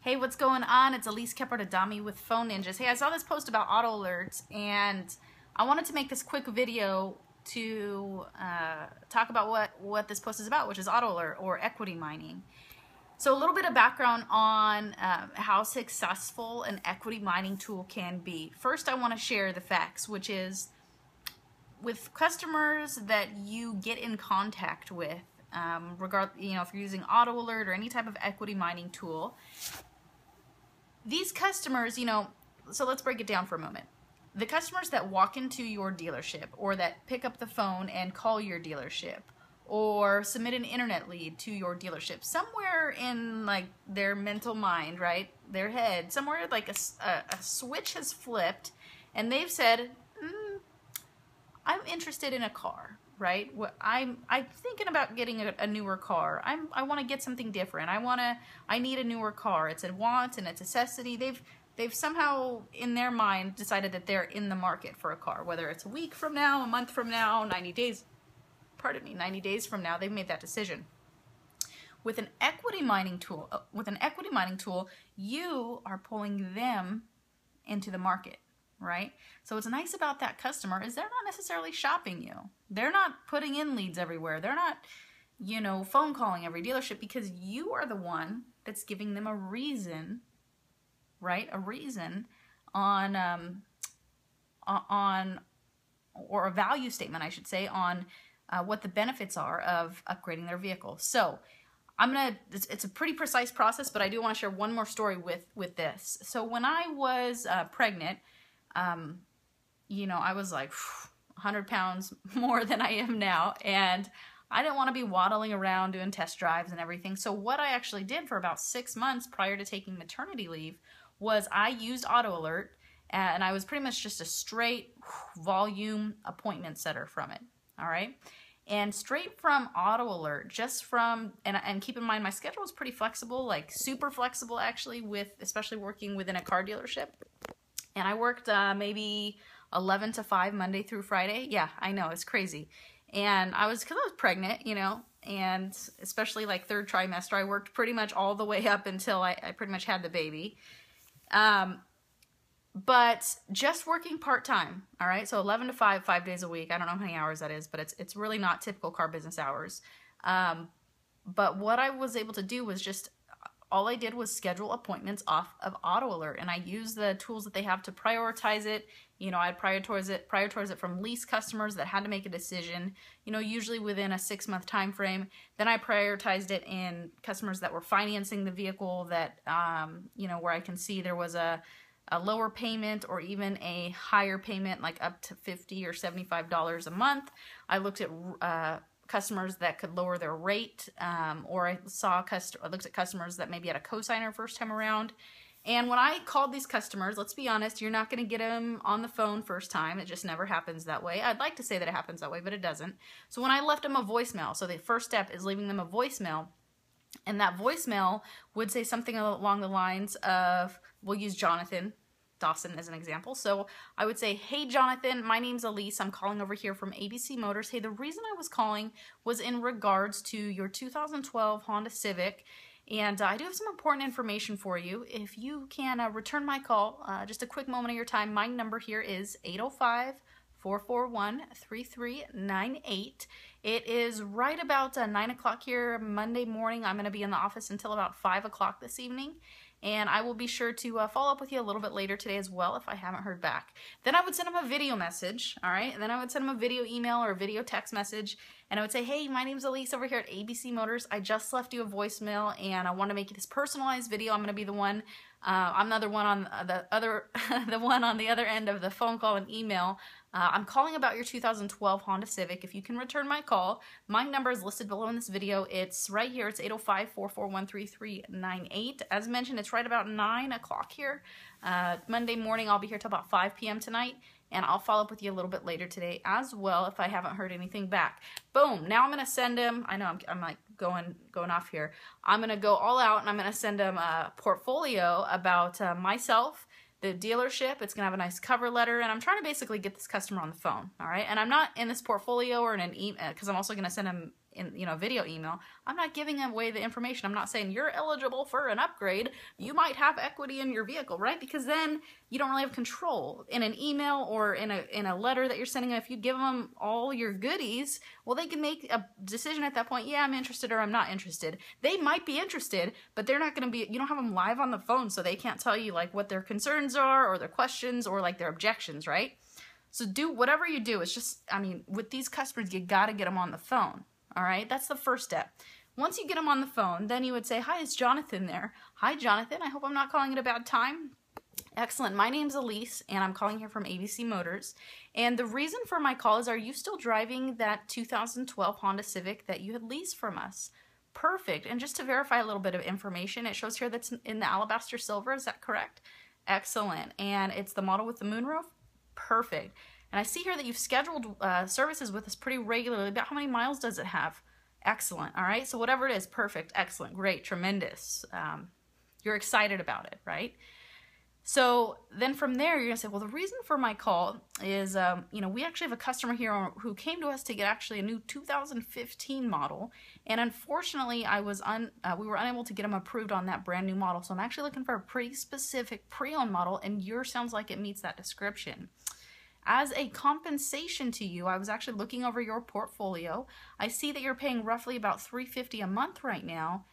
Hey, what's going on? It's Elise Keppert-Adami with Phone Ninjas. Hey, I saw this post about auto alerts, and I wanted to make this quick video to talk about what this post is about, which is auto alert or equity mining. So a little bit of background on how successful an equity mining tool can be. First, I want to share the facts, which is with customers that you get in contact with, if you're using auto alert or any type of equity mining tool, these customers, so let's break it down for a moment. The customers that walk into your dealership or that pick up the phone and call your dealership or submit an internet lead to your dealership, somewhere in like their mental mind, right, their head, somewhere like a switch has flipped and they've said, I'm interested in a car, right? I'm thinking about getting a newer car. I want to get something different. I need a newer car. It's a want and it's a necessity. They've somehow in their mind decided that they're in the market for a car, whether it's a week from now, a month from now, 90 days from now, they've made that decision. With an equity mining tool, you are pulling them into the market. Right? So what's nice about that customer is they're not necessarily shopping you. They're not putting in leads everywhere. They're not, phone calling every dealership, because you are the one that's giving them a reason, right? A reason on or a value statement, I should say, on what the benefits are of upgrading their vehicle. So it's a pretty precise process, but I do want to share one more story with this. So when I was pregnant, I was like 100 pounds more than I am now, and I didn't want to be waddling around doing test drives and everything. So what I actually did for about 6 months prior to taking maternity leave was I used auto alert, and I was pretty much just a straight volume appointment setter from it. All right. And straight from auto alert, and keep in mind my schedule was pretty flexible, like super flexible actually, especially working within a car dealership. And I worked maybe 11 to 5 Monday through Friday. Yeah, I know, it's crazy. And because I was pregnant, and especially like third trimester, I worked pretty much all the way up until I pretty much had the baby. But just working part-time, all right? So 11 to 5 days a week. I don't know how many hours that is, but it's really not typical car business hours. But what I was able to do was all I did was schedule appointments off of auto alert, and I used the tools that they have to prioritize it. I'd prioritize it from lease customers that had to make a decision, usually within a 6-month time frame. Then I prioritized it in customers that were financing the vehicle that, where I can see there was a lower payment or even a higher payment, like up to $50 or $75 a month. I looked at customers that could lower their rate, or I looked at customers that maybe had a cosigner first time around. And when I called these customers, let's be honest, you're not going to get them on the phone first time. It just never happens that way. I'd like to say that it happens that way, but it doesn't. So when I left them a voicemail, so the first step is leaving them a voicemail, and that voicemail would say something along the lines of, we'll use Jonathan Dawson as an example. So I would say, hey, Jonathan, my name's Elise. I'm calling over here from ABC Motors. Hey, the reason I was calling was in regards to your 2012 Honda Civic, and I do have some important information for you. If you can return my call, just a quick moment of your time, my number here is 805-441-3398. It is right about 9 o'clock here Monday morning. I'm going to be in the office until about 5 o'clock this evening. And I will be sure to follow up with you a little bit later today as well if I haven't heard back. Then I would send them a video message, all right? And then I would send them a video email or a video text message, and I would say, hey, my name's Elise over here at ABC Motors. I just left you a voicemail, and I want to make this personalized video. I'm going to be the one. I'm the one on the one on the other end of the phone call and email. I'm calling about your 2012 Honda Civic. If you can return my call, my number is listed below in this video. It's right here. It's 805-441-3398. As mentioned, it's right about 9 o'clock here. Monday morning, I'll be here till about 5 p.m. tonight, and I'll follow up with you a little bit later today as well if I haven't heard anything back. Boom. Now I'm going to send him, I know I'm like going off here. I'm going to go all out, and I'm going to send him a portfolio about myself, the dealership. It's going to have a nice cover letter, and I'm trying to basically get this customer on the phone, all right? And I'm not in this portfolio or in an email, because I'm also going to send him in, you know, video email, I'm not giving away the information. I'm not saying you're eligible for an upgrade. You might have equity in your vehicle, right? Because then you don't really have control. In an email or in a letter that you're sending them, if you give them all your goodies, well, they can make a decision at that point. Yeah, I'm interested or I'm not interested. They might be interested, but they're not going to be, you don't have them live on the phone, so they can't tell you like what their concerns are or their questions or like their objections, right? So do whatever you do. It's just, I mean, with these customers, you got to get them on the phone. All right. That's the first step. Once you get them on the phone, then you would say, hi, is Jonathan there? Hi, Jonathan. I hope I'm not calling it a bad time. Excellent. My name's Elise, and I'm calling here from ABC Motors. And the reason for my call is, are you still driving that 2012 Honda Civic that you had leased from us? Perfect. And just to verify a little bit of information, it shows here that's in the Alabaster Silver. Is that correct? Excellent. And it's the model with the moonroof? Perfect. And I see here that you've scheduled services with us pretty regularly. About how many miles does it have? Excellent. All right. So whatever it is, perfect, excellent, great, tremendous. You're excited about it, right? So then from there, you're going to say, well, the reason for my call is, you know, we actually have a customer here who came to us to get actually a new 2015 model. And unfortunately, we were unable to get him approved on that brand new model. So I'm actually looking for a pretty specific pre-owned model, and yours sounds like it meets that description. As a compensation to you, I was actually looking over your portfolio. I see that you're paying roughly about $350 a month right now.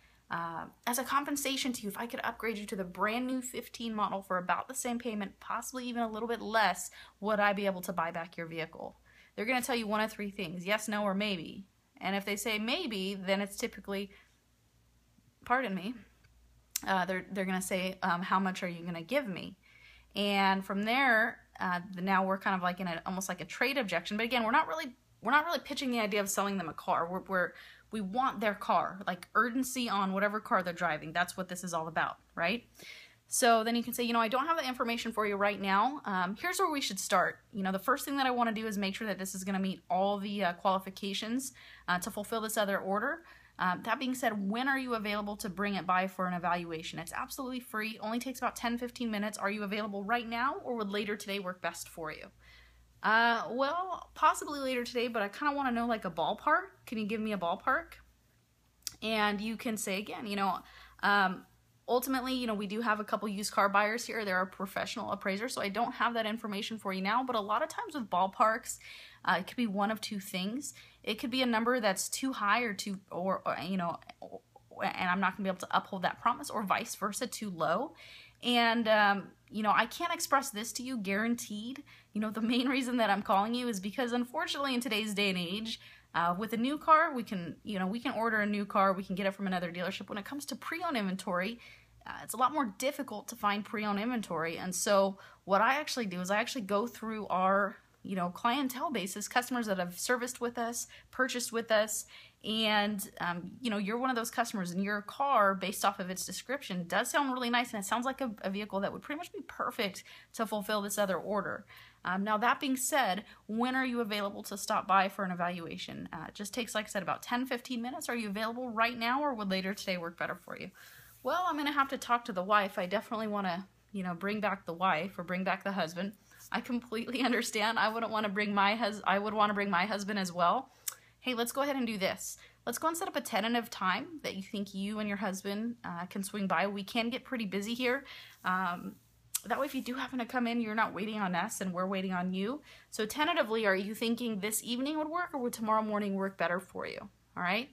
As a compensation to you, if I could upgrade you to the brand new 15 model for about the same payment, possibly even a little bit less, would I be able to buy back your vehicle? They're going to tell you one of three things: yes, no, or maybe. And if they say maybe, then it's typically, pardon me, they're going to say, how much are you going to give me? And from there, now we're kind of like in almost like a trade objection. But again, we're not really pitching the idea of selling them a car. We want their car, like urgency on whatever car they're driving. That's what this is all about, right? So then you can say, you know, I don't have the information for you right now. Here's where we should start. You know, the first thing that I want to do is make sure that this is going to meet all the qualifications to fulfill this other order. That being said, when are you available to bring it by for an evaluation? It's absolutely free. Only takes about 10-15 minutes. Are you available right now, or would later today work best for you? Well, possibly later today, but I kind of want to know like a ballpark. Can you give me a ballpark? And you can say again, you know, ultimately, you know, we do have a couple used car buyers here. They're a professional appraiser, so I don't have that information for you now, but a lot of times with ballparks, it could be one of two things. It could be a number that's too high or you know, and I'm not gonna be able to uphold that promise, or vice versa, too low. And, you know, I can't express this to you guaranteed. You know, the main reason that I'm calling you is because unfortunately in today's day and age, with a new car, we can order a new car, we can get it from another dealership. When it comes to pre-owned inventory, it's a lot more difficult to find pre-owned inventory. And so what I actually do is I actually go through our, you know, clientele basis, customers that have serviced with us, purchased with us, and, you know, you're one of those customers, and your car, based off of its description, does sound really nice, and it sounds like a vehicle that would pretty much be perfect to fulfill this other order. Now, that being said, when are you available to stop by for an evaluation? It just takes, like I said, about 10-15 minutes. Are you available right now, or would later today work better for you? Well, I'm going to have to talk to the wife. I definitely want to, you know, bring back the wife or bring back the husband. I completely understand. I would want to bring my husband as well. Hey, let's go ahead and do this. Let's go and set up a tentative time that you think you and your husband can swing by. We can get pretty busy here. That way, if you do happen to come in, you're not waiting on us and we're waiting on you. So tentatively, are you thinking this evening would work, or would tomorrow morning work better for you? All right.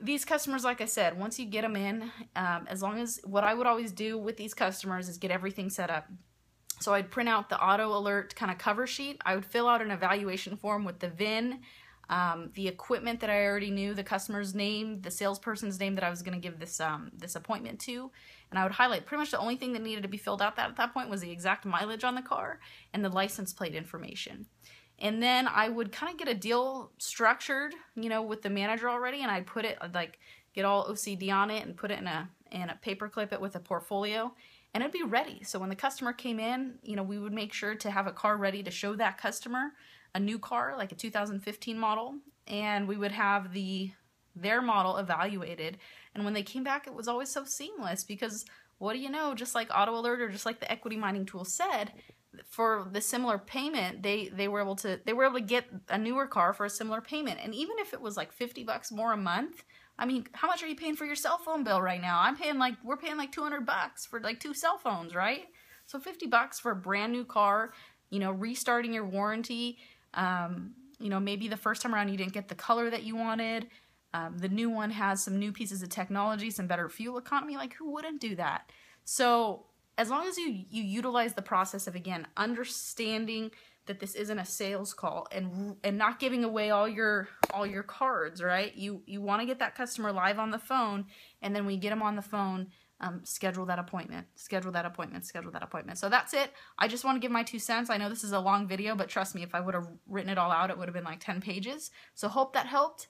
These customers, like I said, once you get them in, as long as, what I would always do with these customers is get everything set up. So I'd print out the auto alert kind of cover sheet. I would fill out an evaluation form with the VIN, the equipment that I already knew, the customer's name, the salesperson's name that I was going to give this this appointment to, and I would highlight pretty much the only thing that needed to be filled out at that point was the exact mileage on the car and the license plate information. And then I would kind of get a deal structured, you know, with the manager already, and I'd put it, like, get all OCD on it and put it in a paper clip it with a portfolio, and it'd be ready. So when the customer came in, you know, we would make sure to have a car ready to show that customer, a new car, like a 2015 model, and we would have their model evaluated. And when they came back, it was always so seamless, because what do you know, just like Auto Alert or just like the equity mining tool said, for the similar payment, they were able to get a newer car for a similar payment. And even if it was like $50 more a month, I mean, how much are you paying for your cell phone bill right now? We're paying like $200 for like 2 cell phones, right? So $50 for a brand new car, you know, restarting your warranty. You know, maybe the first time around you didn't get the color that you wanted. The new one has some new pieces of technology, some better fuel economy. Like, who wouldn't do that? So as long as you utilize the process of, again, understanding that this isn't a sales call and not giving away all your cards, right? You want to get that customer live on the phone, and then when you get them on the phone, schedule that appointment, schedule that appointment, schedule that appointment. So that's it. I just want to give my 2 cents. I know this is a long video, but trust me, if I would have written it all out, it would have been like 10 pages. So hope that helped.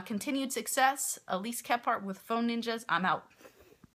Continued success. Elise Kephart with Phone Ninjas. I'm out.